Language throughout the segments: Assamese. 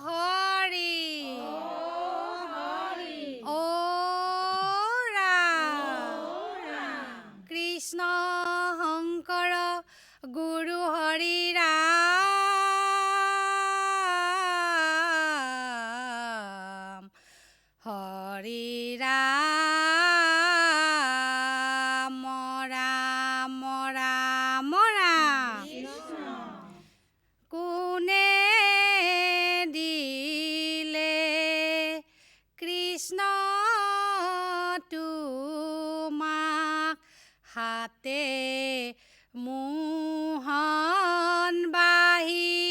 হৰি ও ৰাম কৃষ্ণ শংকৰ গুৰু হৰি ৰাম হৰি ৰাম ৰাম ৰাম ৰাম কোনে দিলে কৃষ্ণ তোমাক হাতে মোহন বাহি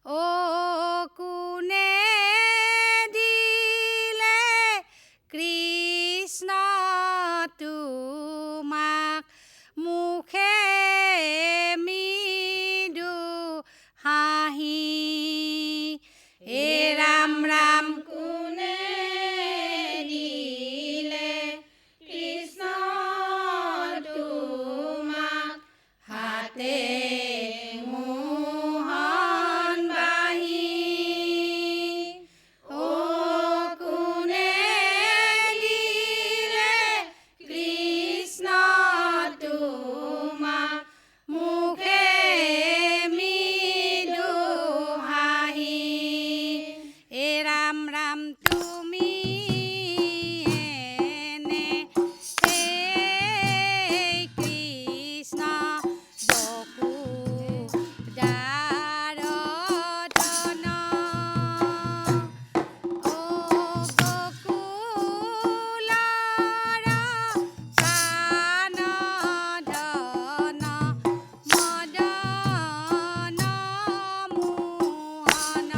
ও কোনে দিলে কৃষ্ণ তোমাক মুখে মৃদু হাঁহি এ ৰাম ৰাম কোনে দিলে কৃষ্ণ তোমাক হাতে মোহন বাহি ও কোনে দিলে কৃষ্ণ তোমাক মুখে মৃদু হাঁহি এ ৰাম ৰাম তুমি এনে এই কৃষ্ণ বকুদাৰতন ও বকুলৰ প্ৰাণধন মদন মোহন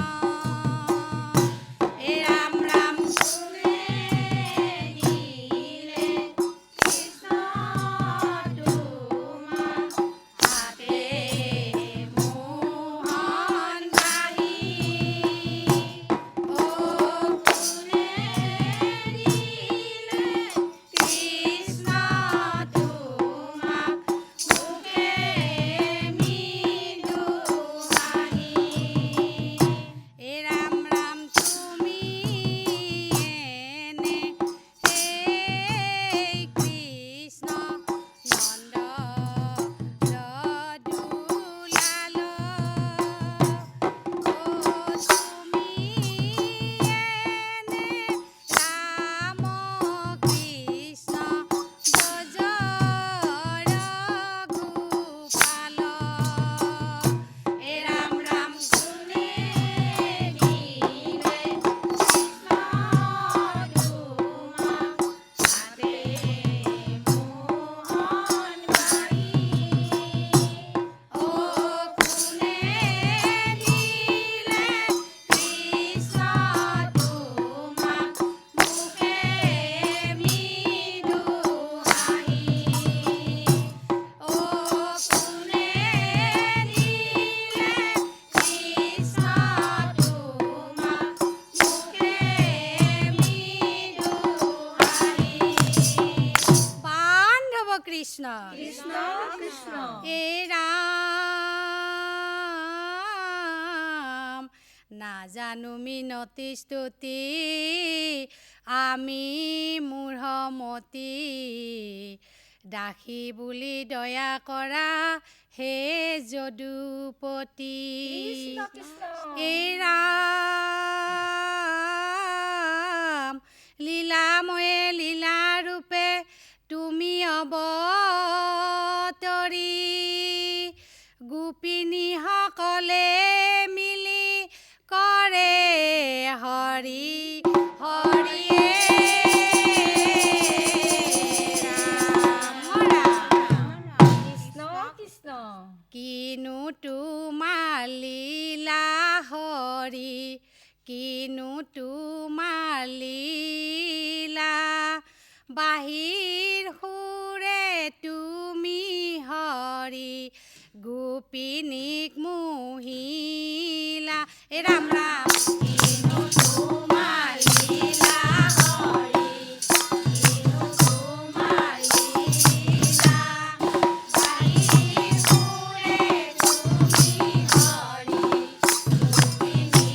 এ ৰাম ৰাম কোনে দিলে কৃষ্ণ তোমাক হাতে মোহন বাহি ও কোনে দিলে কৃষ্ণ তোমাক মুখে মৃদু হাঁহি এ ৰাম ৰাম তুমি এনে এই কৃষ্ণ নন্দ দুলাল ও তুমি এনে ৰাম কৃষ্ণ ব্ৰজৰ গোপাল এ ৰাম ৰাম কোনে দিলে কৃষ্ণ তোমাক হাতে মোহন বাহি ও কোনে দিলে কৃষ্ণ তোমাক মুখে মৃদু হাঁহি ও কোনে দিলে কৃষ্ণ তোমাক মুখে মৃদু হাঁহি পাণ্ডৱ কৃষ্ণ কৃষ্ণ কৃষ্ণ এ ৰাম নাজানো মিনতি স্তুতি আমি মূঢ়মতি দাসী বুলি দয়া কৰা হে যদুপতি এই ৰাম লীলাময়ে লীলাৰূপে তুমি অৱতৰি গোপিনীসকলে মিলি কৰে হৰি হৰিয়ে ৰাম ৰাম কৃষ্ণ কৃষ্ণ কিনো তোমাৰ লীলা হৰি কিনো তোমাৰ লীলা বাহিৰ সুৰে তুমি হৰি গোপিনীক মোহিলা এ ৰাম ৰাম কিনো তোমাৰ লীলা হৰি কিনো তোমাৰ লীলা বাহিৰ সুৰে তুমি হৰি গোপিনী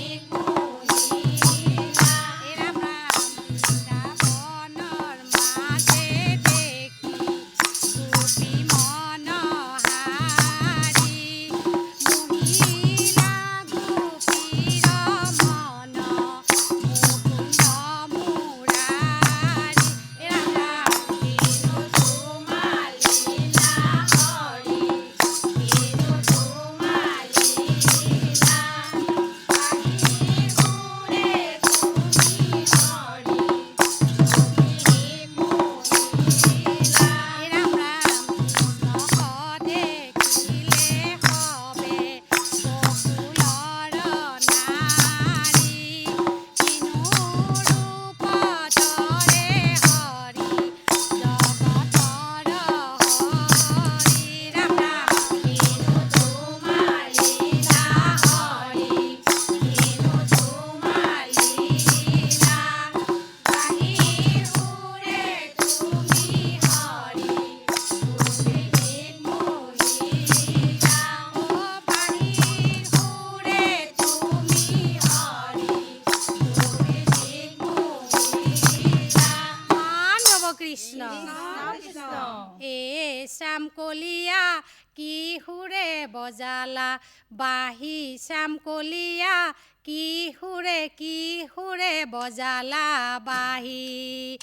চাম কলিয়া কি সুৰে বজালা বাঁহী চাম কলিয়া কি সুৰে বজালা বাঁহী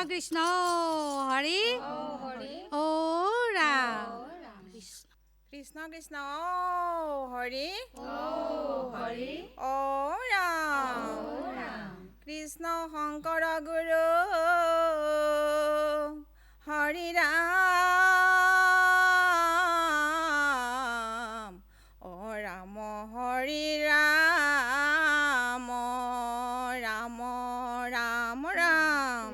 কৃষ্ণ হৰি ও ৰাম কৃষ্ণ কৃষ্ণ হৰি ও ৰাম কৃষ্ণ শংকৰ গুৰু হৰি ৰাম ও ৰাম হৰি ৰাম ৰাম ৰাম ৰাম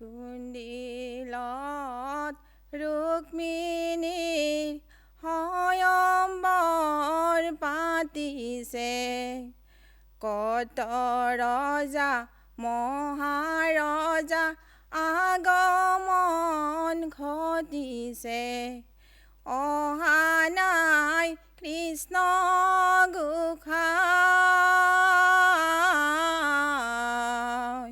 কুণ্ডিলত ৰুক্মিণীৰ সয়ম্বৰ পাতিছে কত ৰজা মহাৰজা আগমন ঘটিছে অহা নাই কৃষ্ণ গোসাঁই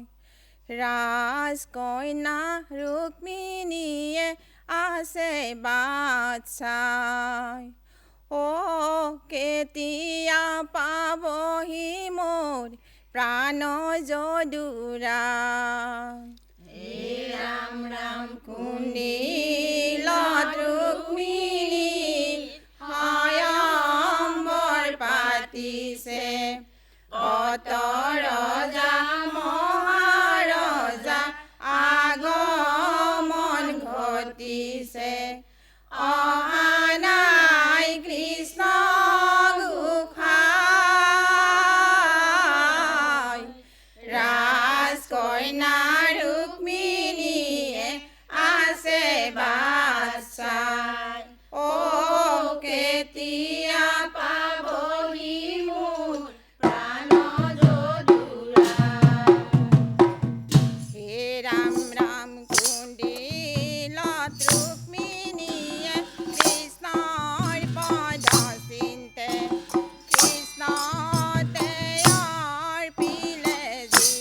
ৰাজকন্যা ৰুক্মিণীয়ে আছে বাট চাই ও কেতিয়া পাবহি মোৰ প্ৰাণ যদুৰা ৰাম ৰাম কুণ্ডিলত ৰুক্মিণী সয়ম্বৰ পাতিছে কত ৰজা মহাৰজা আগমন ঘটিছে অহা নাই কৃষ্ণ কইনা ৰুক্মিণীয়ে আছে বাচাই অ কেতিয়া পাবহি মোৰ প্ৰাণ যদুৰা হে ৰাম ৰাম কুণ্ডিলত ৰুক্মিণীয়ে কৃষ্ণৰ পদ চিন্তে কৃষ্ণতে অৰ্পিলে যি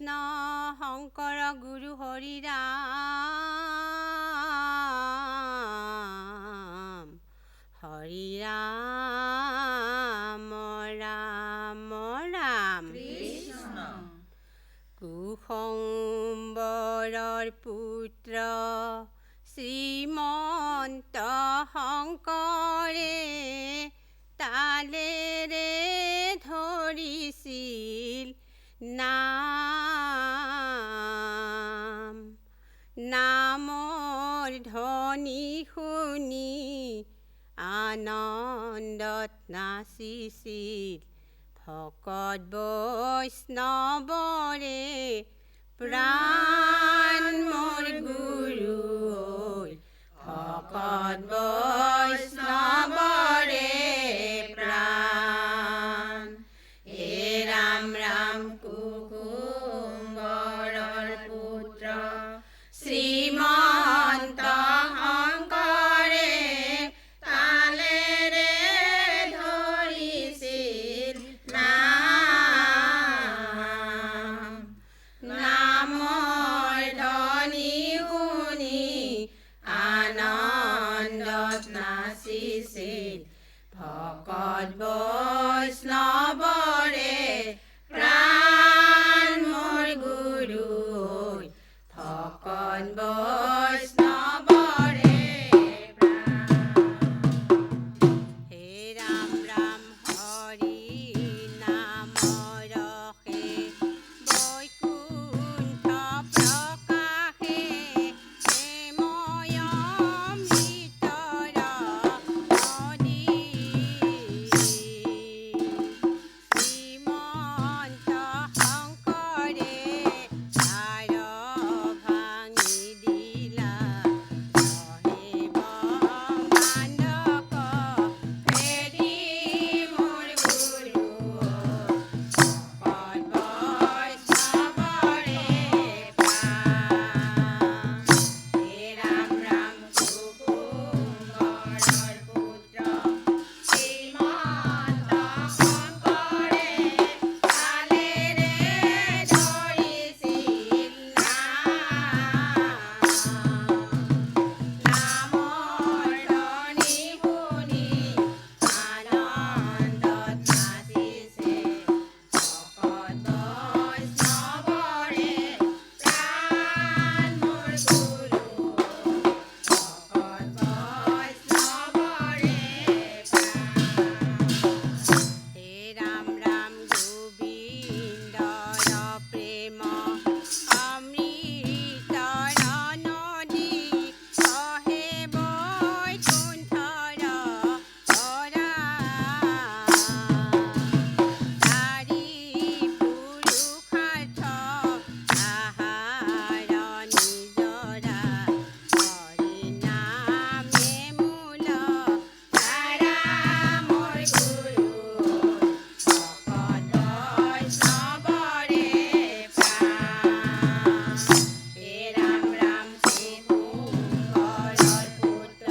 কৃষ্ণ শংকৰ গুৰু হৰি ৰাম হৰি ৰাম ৰাম ৰাম কুসম্বৰৰ পুত্ৰ শ্ৰীমন্ত শংকৰে তালেৰে ধৰিছিল নাম নামৰ ধ্বনি শুনি আনন্দত নাচিছিল ভকত বৈষ্ণৱৰে প্ৰাণ মোৰ গুৰু ভকত বৈষ্ণৱৰে প্ৰাণ হে ৰাম ৰাম কুসুম্বৰৰ পুত্ৰ শ্ৰীমন্ত শংকৰে তালেৰে ধৰিছিল নাম নামৰ ধ্বনি শুনি আনন্দত নাচিছিল ভকত বৈষ্ণৱৰে প্ৰাণ মোৰ গুৰু ভকত বৈষ্ণৱৰে প্ৰাণ হে ৰাম ৰাম হৰি নাম ৰসে বৈকুণ্ঠ প্ৰকাশে প্ৰেময় মৃতৰ নদী শ্ৰীমন্ত শংকৰে তাৰ ভাঙি দিলা মহেব মাণ্ডক ফেৰি মোৰ গুৰু ভকত বৈষ্ণৱৰে প্ৰাণ হে ৰাম ৰাম কুসুম্বৰৰ পুত্ৰ শ্ৰীমন্ত শংকৰে তালেৰে ধৰিছিল নামৰ ধ্বনি শুনি আনন্দত নাচিছে ভকত বৈষ্ণৱৰে প্ৰাণ মোৰ গুৰু ভকত বৈষ্ণৱৰে প্ৰাণ হে ৰাম ৰাম গোবিন্দৰ প্ৰেম অমৃতৰ নদী কহে বৈকুণ্ঠৰ পৰা চাৰি পুৰুষাৰ্থ আহাৰ নিজৰা হৰি নামে মূল তাৰা মোৰ গুৰু ভকত বৈষ্ণৱৰে প্ৰাণ হে ৰাম ৰাম কুসুম্বৰৰ পুত্ৰ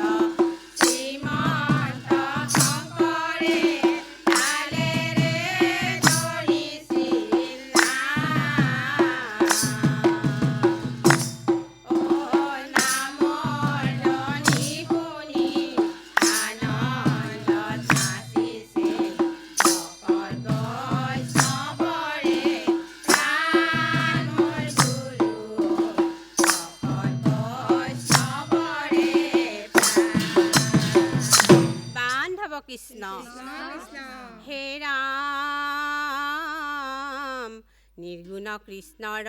শ্ৰীমন্ত শংকৰে তালেৰে ধৰিছিল নাম নামৰ ধ্বনি শুনি আনন্দত নাচিছিল ভকত বৈষ্ণৱৰে প্ৰাণ মোৰ গুৰু ভকত বৈষ্ণৱৰে প্ৰাণ বান্ধৱ কৃষ্ণ হে ৰাম নিৰ্গুণ কৃষ্ণৰ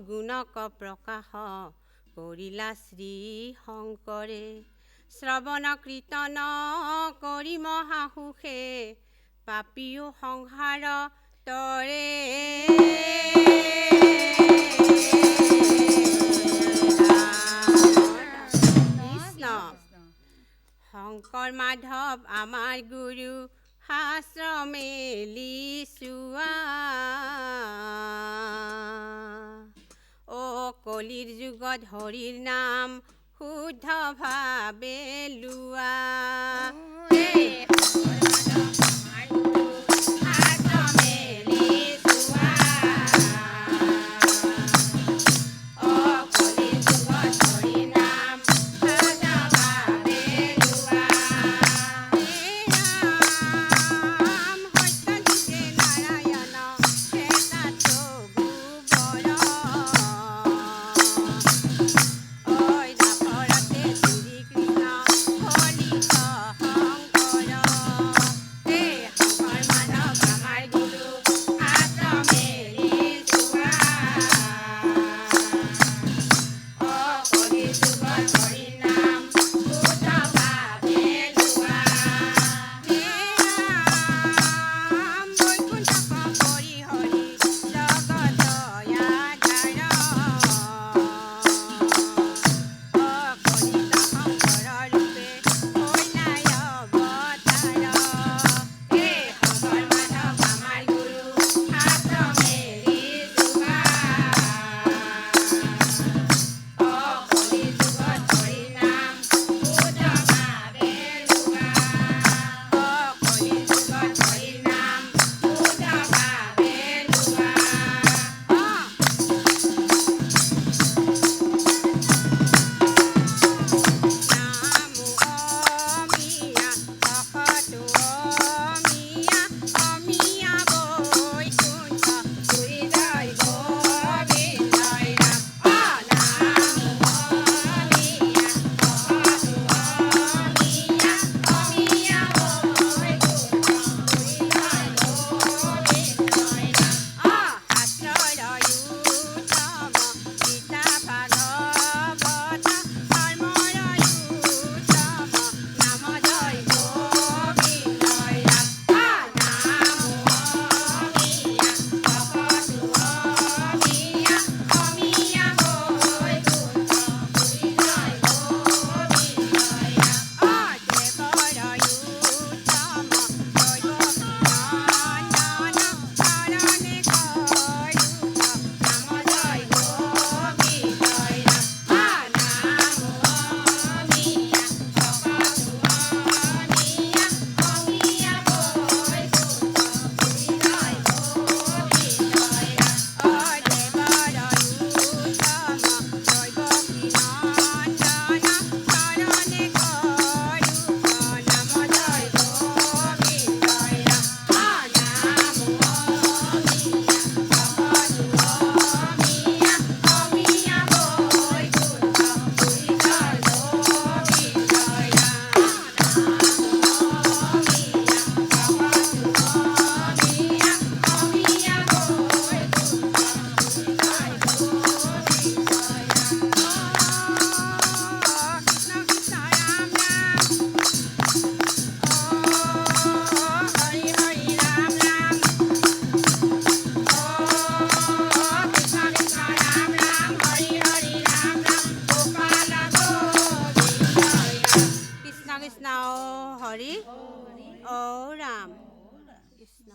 গুণক প্ৰকাশ কৰিলা শ্ৰী শংকৰে শ্ৰৱণ কীৰ্তন কৰি মহাসুখে পাপীও সংসাৰ তৰে কৃষ্ণ শংকৰ মাধৱ আমাৰ গুৰু শাস্ত্ৰ মেলি চোৱা অ কলিৰ যুগত হৰিৰ নাম শুদ্ধ ভাৱে লোৱা হৰি ঔ ৰাম কৃষ্ণ